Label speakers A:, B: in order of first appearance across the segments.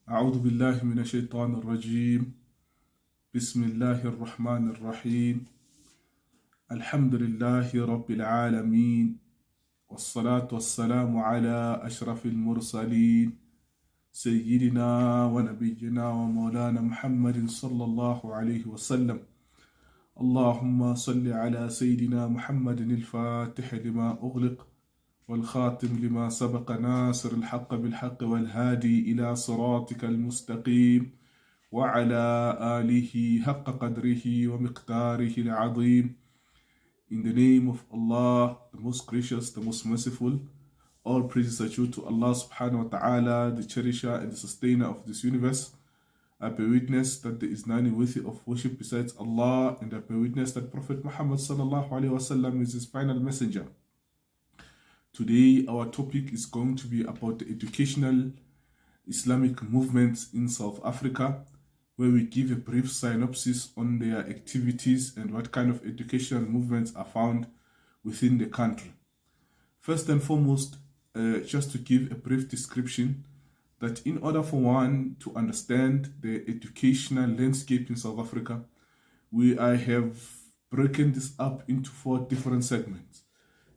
A: أعوذ بالله من الشيطان الرجيم. بسم الله الرحمن الرحيم. الحمد لله رب العالمين، والصلاة والسلام على أشرف المرسلين سيدنا ونبينا ومولانا محمد صلى الله عليه وسلم. اللهم صل على سيدنا محمد الفاتح لما أغلق والخاتم لما سبق ناصر الحق بالحق والهادي إلى صراطك المستقيم وعلى آله حق قدره ومقداره العظيم. In the name of Allah, the most gracious, the most merciful, all praises are due to Allah subhanahu wa ta'ala, the cherisher and the sustainer of this universe. I bear witness that there is none worthy of worship besides Allah, and I bear witness that Prophet Muhammad sallallahu alaihi wasallam is his final messenger. Today, our topic is going to be about the educational Islamic movements in South Africa, where we give a brief synopsis on their activities and what kind of educational movements are found within the country. First and foremost, just to give a brief description, that in order for one to understand the educational landscape in South Africa, I have broken this up into 4 different segments.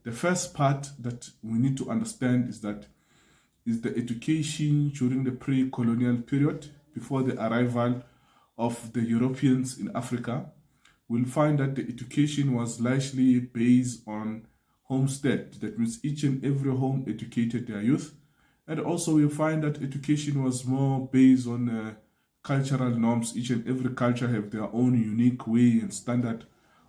A: The first part that we need to understand is the education during the pre-colonial period, before the arrival of the Europeans in Africa. We'll find that the education was largely based on homestead. That means each and every home educated their youth. And also we'll find that education was more based on cultural norms. Each and every culture have their own unique way and standard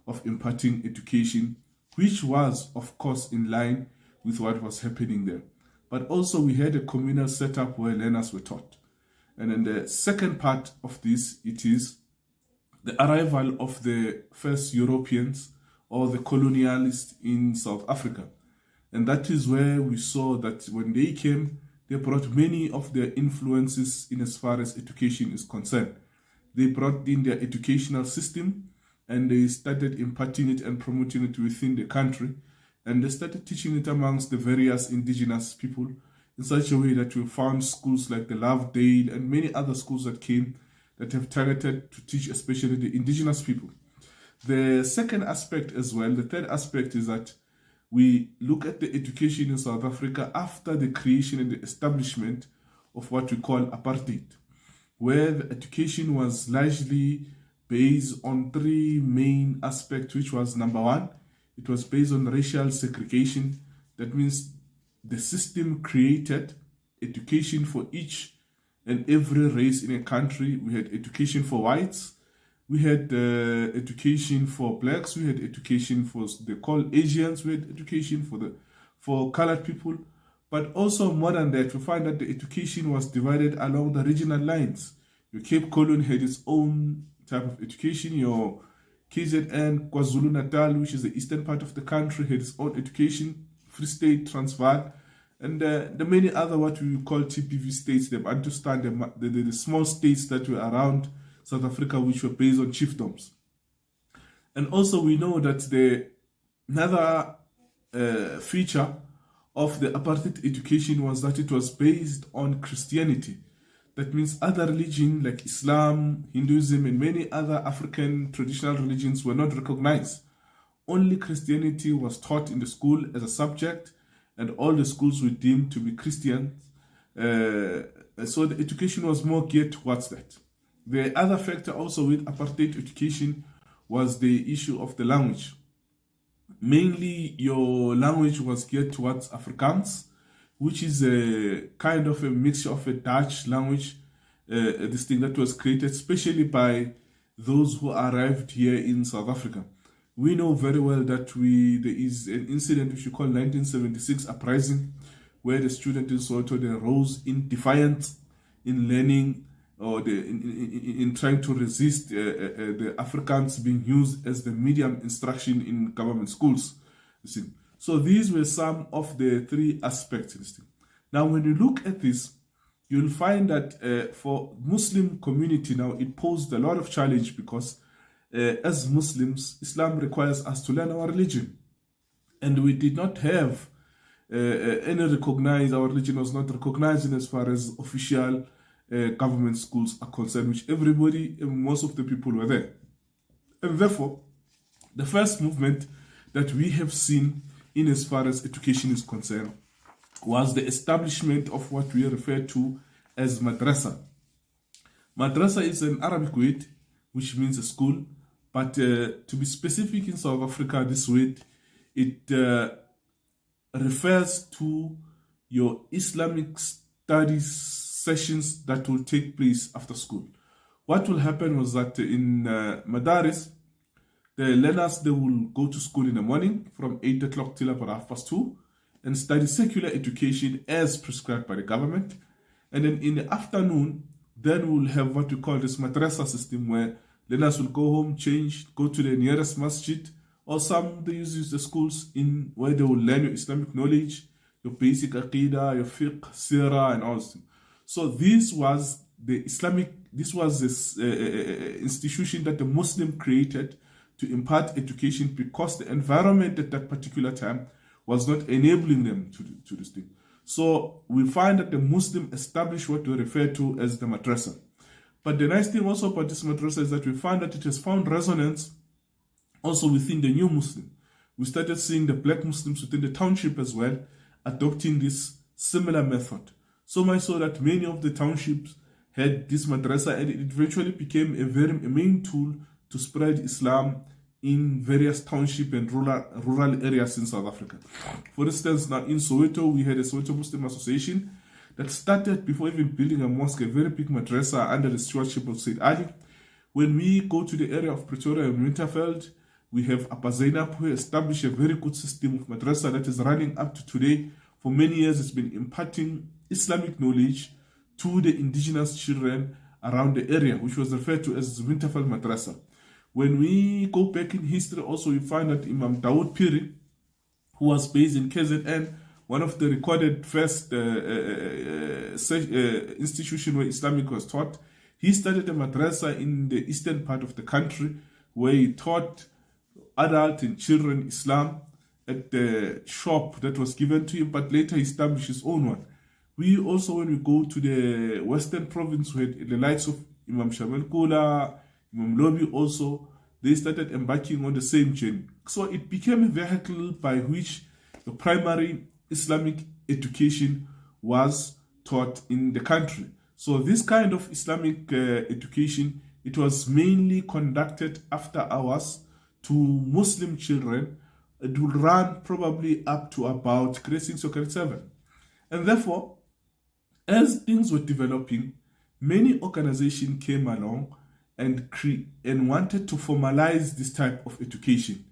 A: of imparting education, which was, of course, in line with what was happening there. But also we had a communal setup where learners were taught. And then the second part of this, it is the arrival of the first Europeans or the colonialists in South Africa. And that is where we saw that when they came, they brought many of their influences in as far as education is concerned. They brought in their educational system, and they started imparting it and promoting it within the country. And they started teaching it amongst the various indigenous people in such a way that we found schools like the Lovedale and many other schools that came that have targeted to teach especially the indigenous people. The second aspect as well, the third aspect, is that we look at the education in South Africa after the creation and the establishment of what we call apartheid, where the education was largely based on 3 main aspects, which was number 1, it was based on racial segregation. That means the system created education for each and every race in a country. We had education for whites, we had education for blacks, we had education for they call Asians, we had education for colored people. But also more than that, we find that the education was divided along the regional lines. Your Cape Colony had its own type of education. Your KZN, KwaZulu-Natal, which is the eastern part of the country, had its own education. Free State, Transvaal, and the many other what we call TPV states, the Bantustan, the small states that were around South Africa, which were based on chiefdoms. And also we know that another feature of the apartheid education was that it was based on Christianity. That means other religions like Islam, Hinduism, and many other African traditional religions were not recognized. Only Christianity was taught in the school as a subject, and all the schools were deemed to be Christian. So the education was more geared towards that. The other factor also with apartheid education was the issue of the language. Mainly your language was geared towards Afrikaans, which is a kind of a mixture of a Dutch language, this thing that was created especially by those who arrived here in South Africa. We know very well that there is an incident which we call 1976 uprising, where the students in Soweto, they rose in defiance in learning or in trying to resist the Afrikaans being used as the medium instruction in government schools. You see. So these were some of the 3 aspects of this thing. Now, when you look at this, you'll find that for Muslim community now, it posed a lot of challenge because as Muslims, Islam requires us to learn our religion. And we did not have our religion was not recognized as far as official government schools are concerned, which everybody, most of the people were there. And therefore, the first movement that we have seen in as far as education is concerned was the establishment of what we refer to as madrasa. Madrasa is an Arabic word which means a school, but to be specific in South Africa, this word, it refers to your Islamic studies sessions that will take place after school. What will happen was that in Madaris, the learners, they will go to school in the morning from 8 o'clock till about 2:30 and study secular education as prescribed by the government. And then in the afternoon, then we'll have what we call this madrasa system, where learners will go home, change, go to the nearest masjid, or some they use the schools in where they will learn your Islamic knowledge, your basic aqidah, your fiqh, sirah, and all this. So this was this institution that the Muslim created to impart education, because the environment at that particular time was not enabling them to do this thing. So we find that the Muslim established what we refer to as the madrasa. But the nice thing also about this madrasa is that we find that it has found resonance also within the new Muslim. We started seeing the black Muslims within the township as well adopting this similar method. So much so that many of the townships had this madrasa, and it eventually became a main tool to spread Islam in various township and rural areas in South Africa. For instance, now in Soweto, we had a Soweto Muslim Association that started, before even building a mosque, a very big madrasa under the stewardship of Said Ali. When we go to the area of Pretoria and Winterveld, we have Abba Zainab, who established a very good system of madrasa that is running up to today. For many years, it's been imparting Islamic knowledge to the indigenous children around the area, which was referred to as Winterveld Madrasa. When we go back in history, also we find that Imam Dawood Piri, who was based in KZN, one of the recorded first institution where Islamic was taught, he started a madrasa in the eastern part of the country, where he taught adult and children Islam at the shop that was given to him, but later he established his own one. We also, when we go to the western province, we had the likes of Imam Shamil Kula, Imam Lobi also, they started embarking on the same journey. So it became a vehicle by which the primary Islamic education was taught in the country. So this kind of Islamic education, it was mainly conducted after hours to Muslim children. It would run probably up to about grade 6 or grade 7. And therefore, as things were developing, many organizations came along and wanted to formalize this type of education.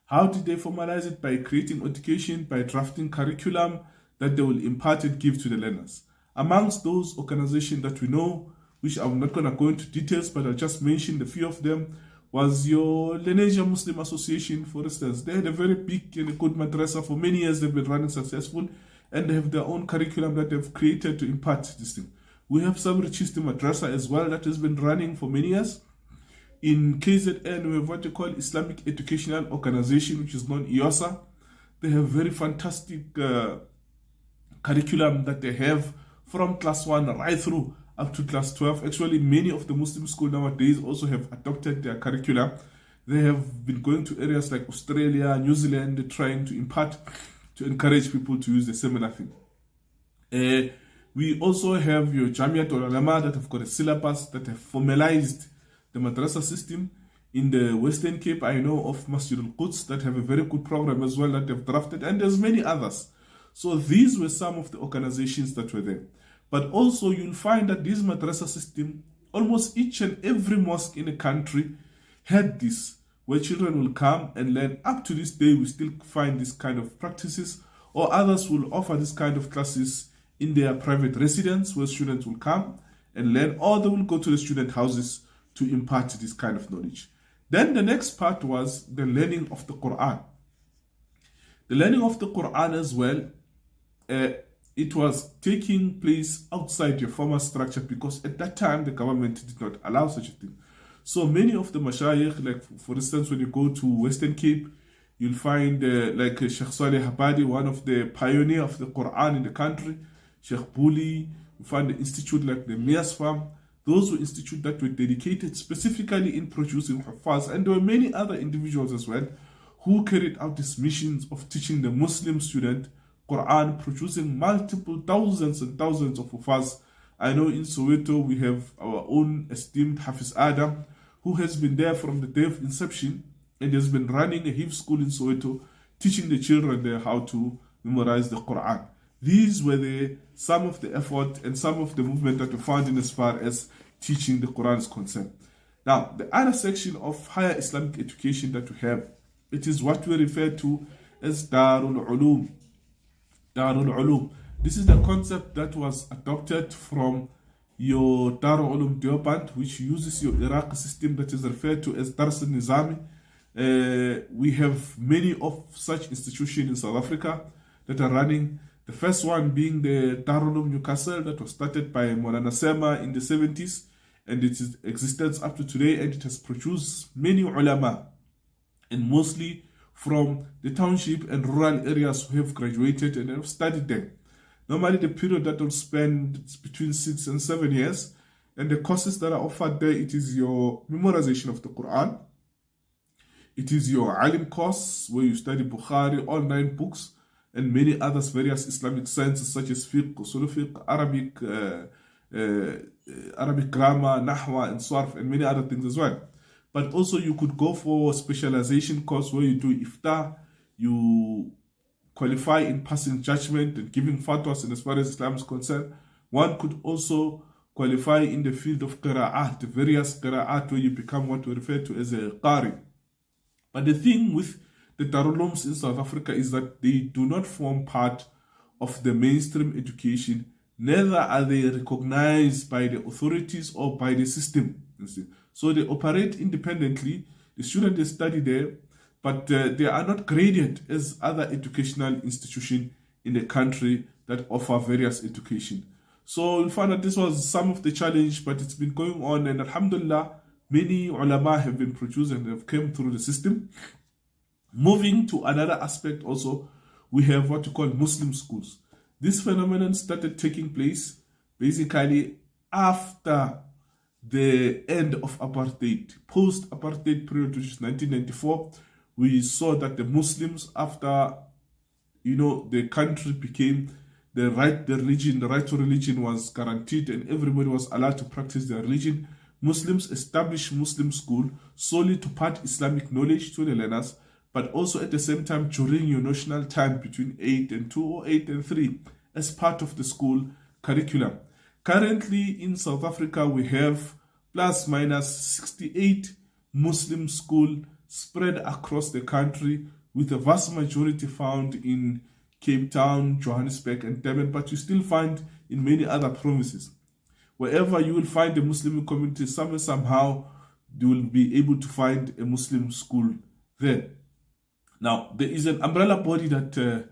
A: How did they formalize it? By creating education, by drafting curriculum that they will impart and give to the learners. Amongst those organizations that we know, which I'm not going to go into details, but I'll just mention a few of them, was your Lenasia Muslim Association, for instance. They had a very big and a good madrasa. For many years they've been running successful, and they have their own curriculum that they've created to impart this thing. We have Sabri Chisti Madrasa as well that has been running for many years. In KZN, we have what they call Islamic Educational Organization, which is known IOSA. They have very fantastic curriculum that they have from class 1 right through up to class 12. Actually, many of the Muslim schools nowadays also have adopted their curriculum. They have been going to areas like Australia, New Zealand, trying to impart, to encourage people to use the similar thing. We also have your Jamiat Ulama that have got a syllabus that have formalized the madrasa system. In the Western Cape, I know of Masjid al-Quds that have a very good program as well that they've drafted, and there's many others. So these were some of the organizations that were there. But also you'll find that this madrasa system, almost each and every mosque in the country had this, where children will come and learn. Up to this day, we still find this kind of practices, or others will offer this kind of classes in their private residence, where students will come and learn, or they will go to the student houses to impart this kind of knowledge. Then the next part was the learning of the Quran. The learning of the Quran as well, it was taking place outside your formal structure, because at that time the government did not allow such a thing. So many of the mashayikh, like for instance, when you go to Western Cape, you'll find like Sheikh Saleh Habadi, one of the pioneers of the Quran in the country, Sheikh Buli, You find the institute like the Mias Farm. Those were institutes that were dedicated specifically in producing Hufaz. And there were many other individuals as well who carried out these missions of teaching the Muslim student Quran, producing multiple thousands and thousands of Hufaz. I know in Soweto we have our own esteemed Hafiz Adam, who has been there from the day of inception and has been running a Hifz school in Soweto, teaching the children there how to memorize the Quran. These were some of the effort and some of the movement that we found in as far as teaching the Quran is concerned. Now, the other section of higher Islamic education that we have, it is what we refer to as Darul Ulum. Darul Ulum. This is the concept that was adopted from your Darul Ulum Deoband, which uses your Iraqi system that is referred to as Dars al-Nizami. We have many of such institutions in South Africa that are running. The first one being the Darul Ulum Newcastle, that was started by Maulana Sema in the 70s, and it is existence up to today, and it has produced many ulama, and mostly from the township and rural areas who have graduated and have studied there. Normally the period that will spend is between 6 and 7 years, and the courses that are offered there, it is your memorization of the Quran, it is your alim course where you study Bukhari, all 9 books, and many others, various Islamic sciences such as fiqh, usul fiqh, Arabic grammar, nahwa, and sarf, and many other things as well. But also you could go for a specialization course where you do iftar, you qualify in passing judgment and giving fatwas in as far as Islam is concerned. One could also qualify in the field of qira'at, the various qira'at, where you become what we refer to as a qari. But the thing with the Darul Ulums in South Africa is that they do not form part of the mainstream education, neither are they recognized by the authorities or by the system. So they operate independently. The students, they study there, but they are not graded as other educational institutions in the country that offer various education. So we found that this was some of the challenge, but it's been going on, and alhamdulillah, many ulama have been produced and have come through the system. Moving to another aspect also, we have what we call Muslim schools. This phenomenon started taking place basically after the end of apartheid, post-apartheid period, which is 1994. We saw that the Muslims, after the country became the right to religion was guaranteed, and everybody was allowed to practice their religion. Muslims established Muslim school solely to impart Islamic knowledge to the learners, but also at the same time during your notional time between 8 and 2 or 8 and 3 as part of the school curriculum. Currently in South Africa, we have plus minus 68 Muslim schools spread across the country, with a vast majority found in Cape Town, Johannesburg, and Durban, but you still find in many other provinces. Wherever you will find a Muslim community, somehow you will be able to find a Muslim school there. Now, there is an umbrella body that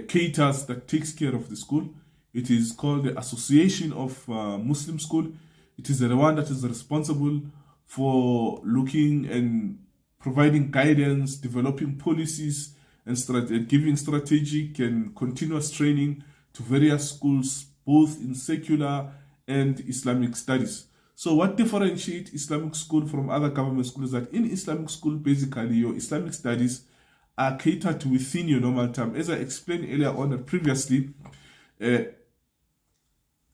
A: caters, that takes care of the school. It is called the Association of Muslim School. It is the one that is responsible for looking and providing guidance, developing policies, and giving strategic and continuous training to various schools, both in secular and Islamic studies. So what differentiates Islamic school from other government schools is that in Islamic school, basically your Islamic studies are catered to within your normal time. As I explained earlier on that previously,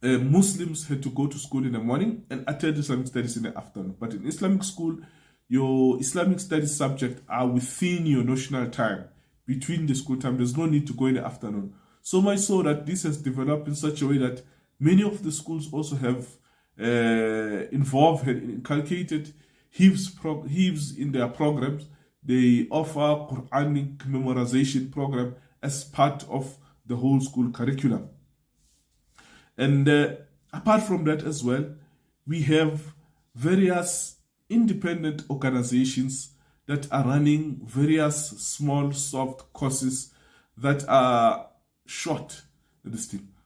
A: Muslims had to go to school in the morning and attend Islamic studies in the afternoon. But in Islamic school, your Islamic studies subjects are within your notional time, between the school time. There's no need to go in the afternoon. So much so that this has developed in such a way that many of the schools also have involved and inculcated Hifz in their programs. They offer Quranic memorization program as part of the whole school curriculum. And apart from that as well, we have various independent organizations that are running various small soft courses that are short.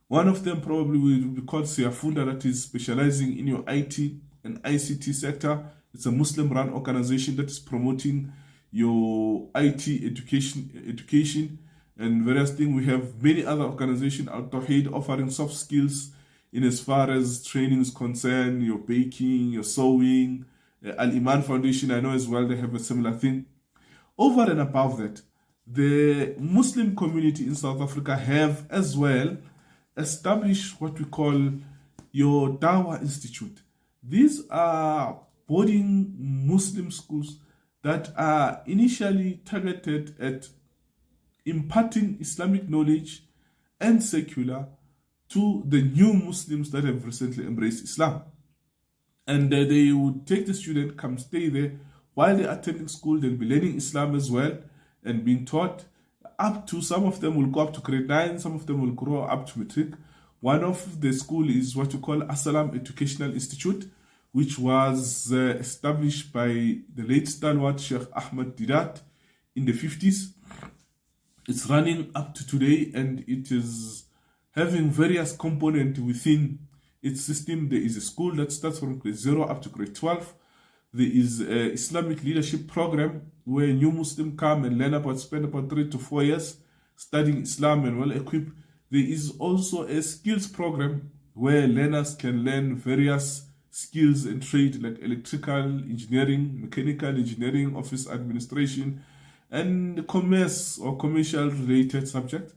A: One of them probably will be called Siyafunda, that is specializing in your IT and ICT sector. It's a Muslim-run organization that is promoting your IT education and various things. We have many other organizations, Al Tawheed, offering soft skills in as far as training is concerned, your baking, your sewing. Al-Iman Foundation, I know as well, they have a similar thing. Over and above that, the Muslim community in South Africa have as well established what we call your Dawah Institute. These are boarding Muslim schools that are initially targeted at imparting Islamic knowledge and secular to the new Muslims that have recently embraced Islam. And they would take the student, come stay there. While they're attending school, they'll be learning Islam as well and being taught up to, some of them will go up to grade 9, some of them will grow up to matric. One of the school is what you call Islamic Educational Institute, which was established by the late stalwart Sheikh Ahmad Didat in the 50s. It's running up to today, and it is having various components within its system. There is a school that starts from grade 0 up to grade 12. There is an Islamic leadership program where new Muslims come and spend about 3 to 4 years studying Islam and well equipped. There is also a skills program where learners can learn various skills and trade like electrical engineering, mechanical engineering, office administration, and commerce or commercial related subject.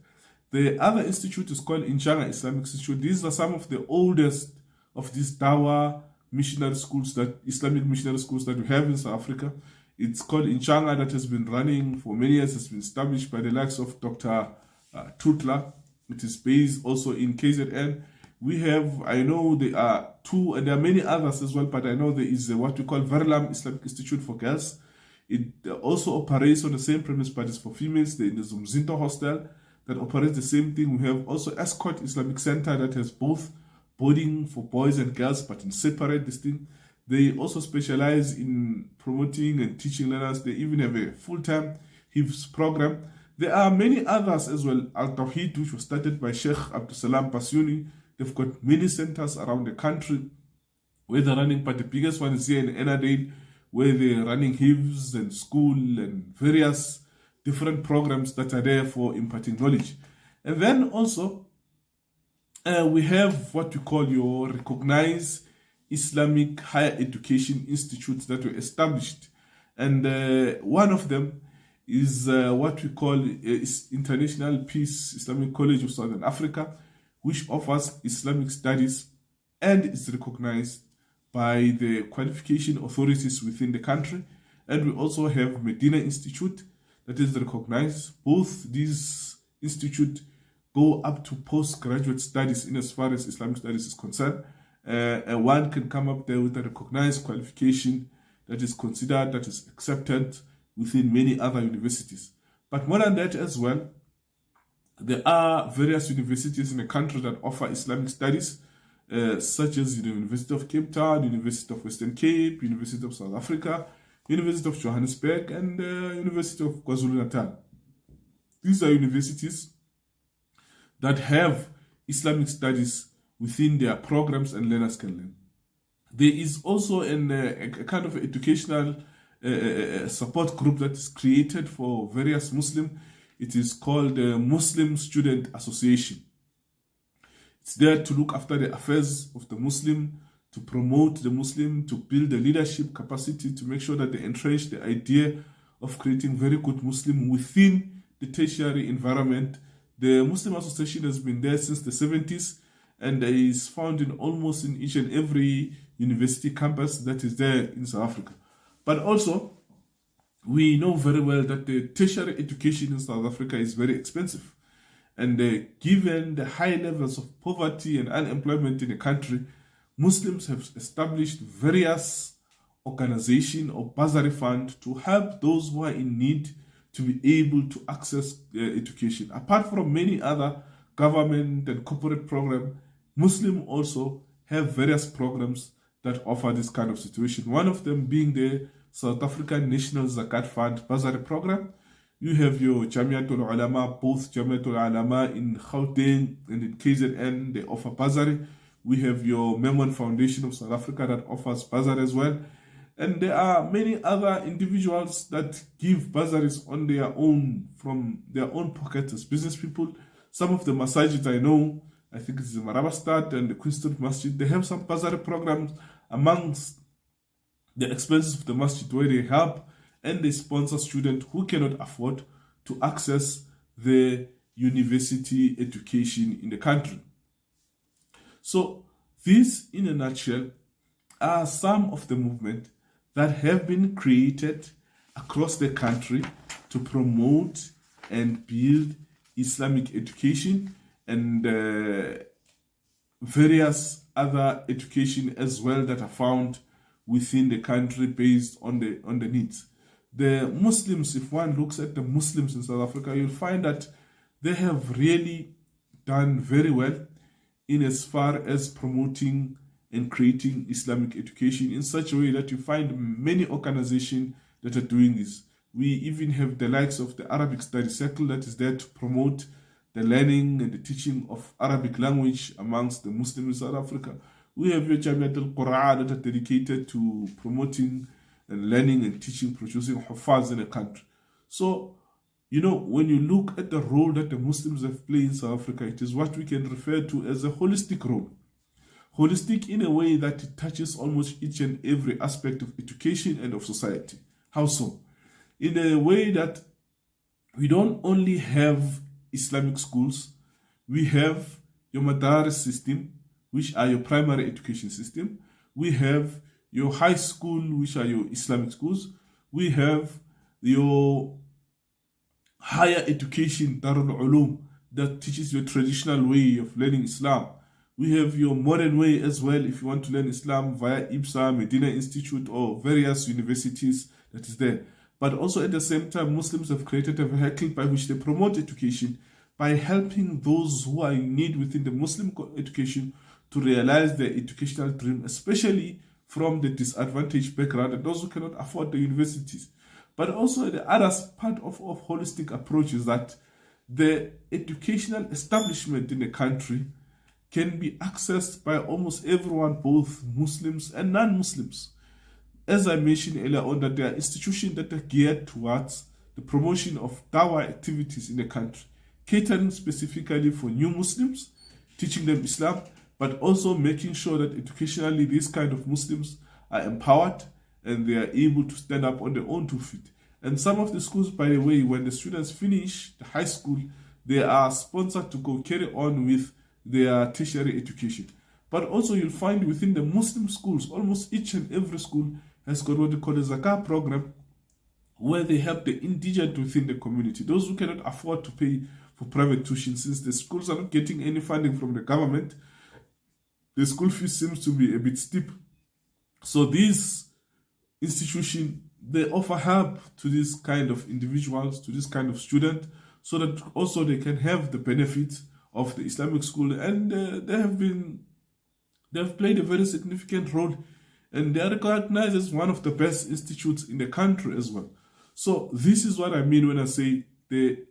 A: The other institute is called Inchanga Islamic Institute. These are some of the oldest of these Dawah missionary schools, that Islamic missionary schools that we have in South Africa. It's called Inchanga, that has been running for many years. It's been established by the likes of Dr. Tutla. It is based also in KZN. We have, I know there are 2, and there are many others as well, but I know there is what we call Verlam Islamic Institute for girls. It also operates on the same premise, but it's for females. There is the Mzinto Hostel that operates the same thing. We have also Escort Islamic Center that has both boarding for boys and girls, but in separate distinct. They also specialize in promoting and teaching learners. They even have a full-time Hifz program. There are many others as well. Al-Tawheed, which was started by Sheikh Abdul Salam Pasyuni. They've got many centers around the country where they're running, but the biggest one is here in Ennerdale, where they're running Hifz and school and various different programs that are there for imparting knowledge. And then also, we have what we call your recognized Islamic higher education institutes that were established. And one of them is what we call International Peace Islamic College of Southern Africa, which offers Islamic studies and is recognized by the qualification authorities within the country. And we also have Medina Institute that is recognized. Both these institutes go up to postgraduate studies in as far as Islamic studies is concerned. One can come up there with a recognized qualification that is considered, that is accepted within many other universities. But more than that as well, there are various universities in the country that offer Islamic studies, such as the University of Cape Town, University of Western Cape, University of South Africa, University of Johannesburg, and University of KwaZulu-Natal. These are universities that have Islamic studies within their programs and learners can learn. There is also a kind of educational support group that is created for various Muslim. It is called the Muslim Student Association. It's there to look after the affairs of the Muslim, to promote the Muslim, to build the leadership capacity, to make sure that they entrench the idea of creating very good Muslim within the tertiary environment. The Muslim Association has been there since the 70s and is found in almost in each and every university campus that is there in South Africa. But also, we know very well that the tertiary education in South Africa is very expensive. And given the high levels of poverty and unemployment in the country, Muslims have established various organizations or bursary fund to help those who are in need to be able to access education. Apart from many other government and corporate programs, Muslims also have various programs that offer this kind of situation. One of them being the South African National Zakat Fund bursary program. You have your Jamiatul Ulama, both Jamiatul Ulama in Gauteng and in KZN, they offer bursary. We have your Memon Foundation of South Africa that offers bursary as well. And there are many other individuals that give bursaries on their own, from their own pockets as business people. Some of the masajids I know, I think it's the Marabastad and the Queen Masjid. They have some Qazari programs amongst the expenses of the masjid, where they help and they sponsor students who cannot afford to access the university education in the country. So these, in a nutshell, are some of the movements that have been created across the country to promote and build Islamic education and various other education as well that are found within the country based on the needs. The Muslims, if one looks at the Muslims in South Africa, you'll find that they have really done very well in as far as promoting and creating Islamic education in such a way that you find many organizations that are doing this. We even have the likes of the Arabic Study Circle that is there to promote the learning and the teaching of Arabic language amongst the Muslims in South Africa. We have your Jamiat al-Qur'an that are dedicated to promoting and learning and teaching, producing hufaz in the country. So, when you look at the role that the Muslims have played in South Africa, it is what we can refer to as a holistic role. Holistic in a way that it touches almost each and every aspect of education and of society. How so? In a way that we don't only have Islamic schools, we have your madaris system, which are your primary education system. We have your high school, which are your Islamic schools. We have your higher education, Darul Ulum, that teaches your traditional way of learning Islam. We have your modern way as well, if you want to learn Islam via IBSA, Medina Institute, or various universities that is there. But also at the same time, Muslims have created a vehicle by which they promote education by helping those who are in need within the Muslim education to realize their educational dream, especially from the disadvantaged background and those who cannot afford the universities. But also the other part of holistic approach is that the educational establishment in the country can be accessed by almost everyone, both Muslims and non-Muslims. As I mentioned earlier on, that there are institutions that are geared towards the promotion of dawah activities in the country, catering specifically for new Muslims, teaching them Islam, but also making sure that educationally these kind of Muslims are empowered and they are able to stand up on their own 2 feet. And some of the schools, by the way, when the students finish the high school, they are sponsored to go carry on with their tertiary education. But also you'll find within the Muslim schools, almost each and every school has got what they call a Zakah program, where they help the indigent within the community, those who cannot afford to pay for private tuition, since the schools are not getting any funding from the government. The school fees seems to be a bit steep. So these institutions, they offer help to this kind of individuals, to this kind of student, so that also they can have the benefits of the Islamic school. And they have played a very significant role, and they are recognized as one of the best institutes in the country as well. So this is what I mean when I say the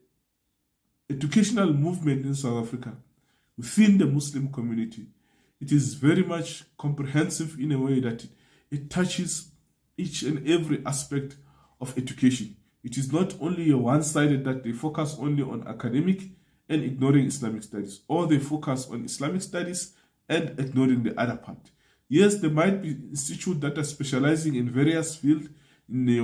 A: educational movement in South Africa within the Muslim community. It is very much comprehensive in a way that it touches each and every aspect of education. It is not only a one-sided that they focus only on academic and ignoring Islamic studies, or they focus on Islamic studies and ignoring the other part. Yes, there might be institutes that are specializing in various fields. We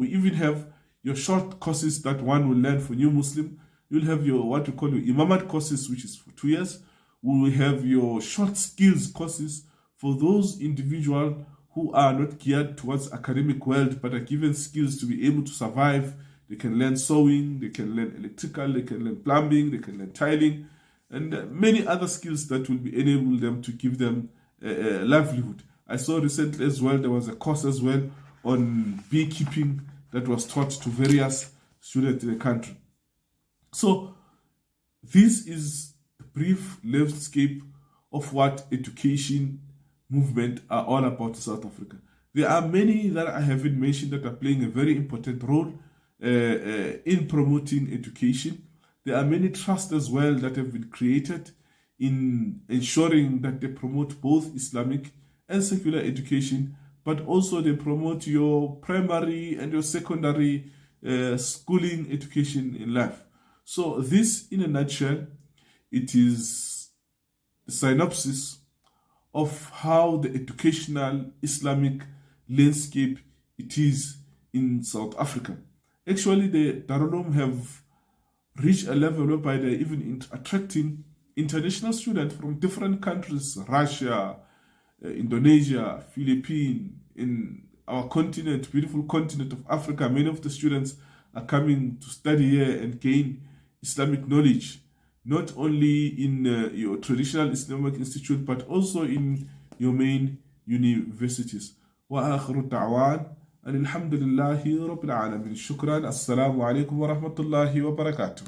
A: even have your short courses that one will learn for new Muslim. You'll have your what we call your Imamat courses, which is for 2 years. We will have your short skills courses for those individuals who are not geared towards academic world, but are given skills to be able to survive. They can learn sewing, they can learn electrical, they can learn plumbing, they can learn tiling, and many other skills that will be enable them to give them a livelihood. I saw recently as well, there was a course as well on beekeeping that was taught to various students in the country. So this is a brief landscape of what education movement are all about in South Africa. There are many that I haven't mentioned that are playing a very important role in promoting education. There are many trusts as well that have been created in ensuring that they promote both Islamic and secular education, but also they promote your primary and your secondary schooling education in life. So this, in a nutshell, it is synopsis of how the educational Islamic landscape it is in South Africa. Actually, the Darul Uloom have reached a level whereby they're even attracting international students from different countries, Russia, Indonesia, Philippines, in our continent, beautiful continent of Africa. Many of the students are coming to study here and gain Islamic knowledge, not only in your traditional Islamic institute, but also in your main universities. وآخر الدعوان أن الحمد لله رب العالمين. شكرا. السلام عليكم ورحمة الله وبركاته.